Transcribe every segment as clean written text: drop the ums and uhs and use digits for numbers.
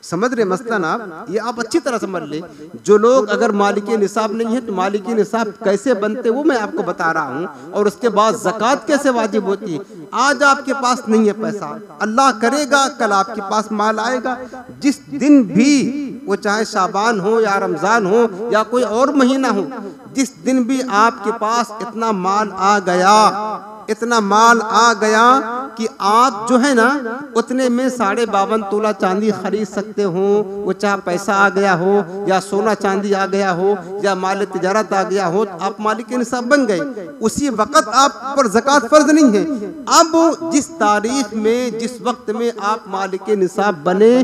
समझ रहे मसलन आप, ये आप अच्छी तरह समझ ले। जो लोग अगर मालिकी निसाब नहीं है तो मालिकी निसाब कैसे बनते वो मैं आपको बता रहा हूँ, और उसके बाद ज़कात कैसे वाजिब होती है। आज आपके पास नहीं है पैसा, अल्लाह करेगा कल आपके पास माल आएगा। जिस दिन भी वो चाहे शाबान हो या रमज़ान हो या कोई और महीना हो, जिस दिन भी आपके पास इतना माल आ गया, इतना माल आ गया कि आप जो है ना उतने में 52.5 तोला चांदी खरीद सकते हो, वो चाहे पैसा आ गया हो या सोना चांदी आ गया हो या माल तिजारत आ गया हो, तो आप मालिक निसाब बन गए। उसी वक्त आप पर ज़कात फर्ज नहीं है। अब जिस तारीख में जिस वक्त में आप मालिक निसाब बने,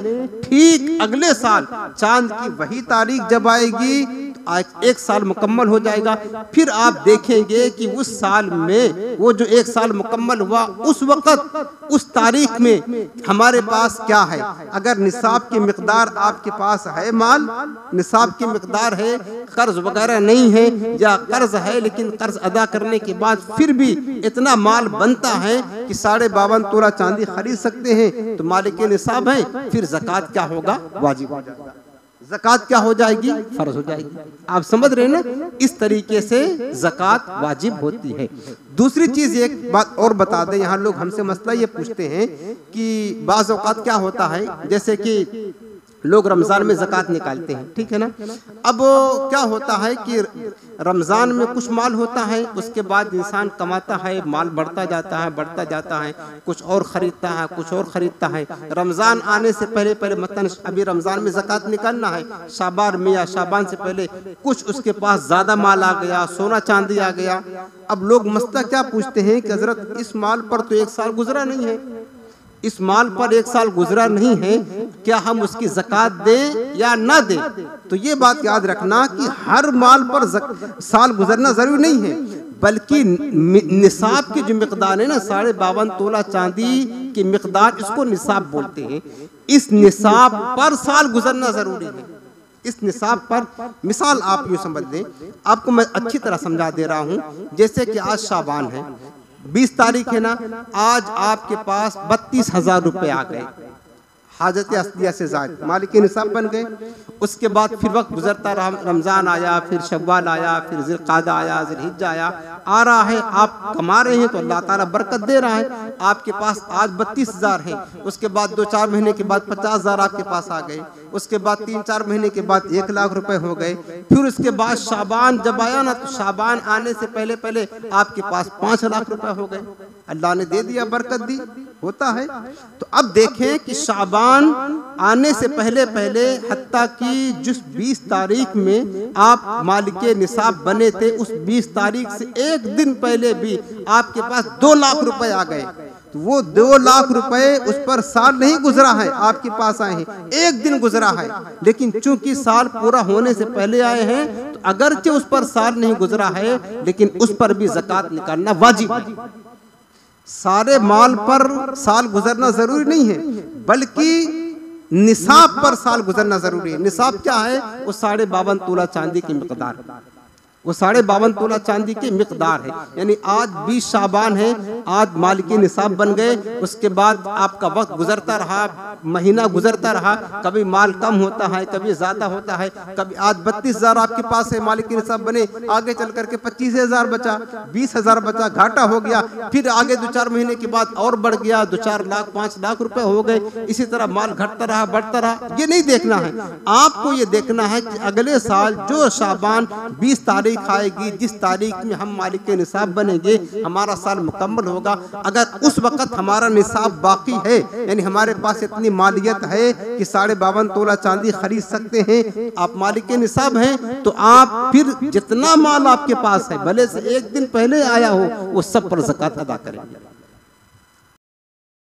ठीक अगले साल चांद की वही तारीख जब आएगी, एक साल मुकम्मल हो जाएगा। फिर आप देखेंगे कि उस साल में वो जो एक साल मुकम्मल हुआ उस वक्त उस तारीख में हमारे पास क्या है। अगर निसाब की मिकदार आपके पास है, माल निसाब की मिकदार है, कर्ज वगैरह नहीं है या कर्ज है लेकिन कर्ज अदा करने के बाद फिर भी इतना माल बनता है कि 52.5 तोला चांदी खरीद सकते हैं, तो मालिक निसाब है, फिर ज़कात क्या होगा, वाजिब हो जाएगा। ज़कात क्या हो जाएगी, फर्ज हो जाएगी। आप समझ रहे हैं ना, इस तरीके से ज़कात वाजिब होती है। दूसरी चीज एक बात और बता दें, यहाँ लोग हमसे मसला ये पूछते हैं कि बाज़ औक़ात क्या होता है, जैसे कि लोग रमज़ान में ज़कात निकालते हैं, ठीक है ना। अब क्या होता है कि रमज़ान में कुछ माल होता है, उसके बाद इंसान कमाता है, माल बढ़ता जाता है, कुछ और ख़रीदता है, कुछ और ख़रीदता है। रमज़ान आने से पहले मतलब अभी रमज़ान में ज़कात निकालना है, शाबान में या शाबान से पहले कुछ उसके पास ज़्यादा माल आ गया, सोना चांदी आ गया। अब लोग मसला क्या पूछते हैं कि हज़रत इस माल पर तो एक साल गुजरा नहीं है, इस माल पर एक साल गुजरा नहीं है, क्या हम उसकी ज़कात दें या ना दें। तो ये बात याद रखना कि हर माल पर साल गुजरना जरूरी नहीं है, बल्कि निसाब की जो मिकदार है ना, 52.5 तोला चांदी की मिकदार, इसको निसाब बोलते हैं। इस निसाब पर साल गुजरना जरूरी है। इस निसाब पर मिसाल आप यूँ समझ लें, आपको मैं अच्छी तरह समझा दे रहा हूँ। जैसे कि आज शाबान है, 20 तारीख है ना, आज आपके पास 32,000 रुपये आ गए, हाजत असलिया से ज़ायद मालिक निसाब बन गए। उसके बाद फिर वक्त गुजरता रहा, रमज़ान आया, फिर शव्वाल आया, फिर ज़िलक़ादा आया, ज़िलहिज्जा आया, आ रहा है, आप कमा रहे हैं तो अल्लाह ताला बरकत दे रहा है। आपके पास आज 32,000 है, उसके बाद 2-4 महीने के बाद 50,000 आपके पास आ गए, उसके बाद 3-4 महीने के बाद 1 लाख रुपए हो गए। फिर उसके बाद शाबान जब आया ना, तो शाबान आने से पहले पहले आपके पास 5 लाख रुपए हो गए। अल्लाह ने दे दिया, बरकत दी, होता है। तो अब देखें कि शाबान आने से पहले पहले हत्ता कि जिस 20 तारीख में आप मालिके निसाब बने थे, उस 20 तारीख से एक दिन पहले भी आपके पास 2 लाख रुपए आ गए। तो वो 2 लाख रुपए उस पर साल नहीं गुजरा है, आपके पास आए हैं, एक दिन गुजरा है, लेकिन चूंकि साल पूरा होने से पहले आए हैं, तो अगरचे उस पर साल नहीं गुजरा है, लेकिन उस पर भी ज़कात निकालना वाजिब है। सारे माल पर साल गुजरना जरूरी नहीं है, बल्कि निसाब पर साल गुजरना जरूरी है। निसाब क्या है, वो 52.5 तोला चांदी की मिकदार, वो 52.5 तोला चांदी की मिकदार है। यानी आज 20 शाबान है, आज मालिकी निसाब बन गए, उसके बाद आपका वक्त गुजरता रहा, महीना गुजरता रहा, कभी माल कम होता है, कभी ज्यादा होता है, कभी आज 32,000 आपके पास है, मालिकी निसाब बने, आगे चल करके 25,000 बचा, 20,000 बचा, घाटा हो गया, फिर आगे 2-4 महीने के बाद और बढ़ गया, 2-4 लाख 5 लाख रुपए हो गए। इसी तरह माल घटता रहा, बढ़ता रहा। ये नहीं देखना है, आपको ये देखना है कि अगले साल जो शाबान 20 तारीख आएगी, जिस तारीख में हम मालिक के निसाब बनेंगे, हमारा साल मुकम्मल होगा। अगर उस वक्त हमारा निसाब बाकी है, यानी हमारे पास इतनी मालियत है कि 52.5 तोला चांदी खरीद सकते हैं, आप मालिक के निसाब हैं, तो आप फिर जितना माल आपके पास है, भले से एक दिन पहले आया हो, वो सब पर ज़कात अदा करेंगे।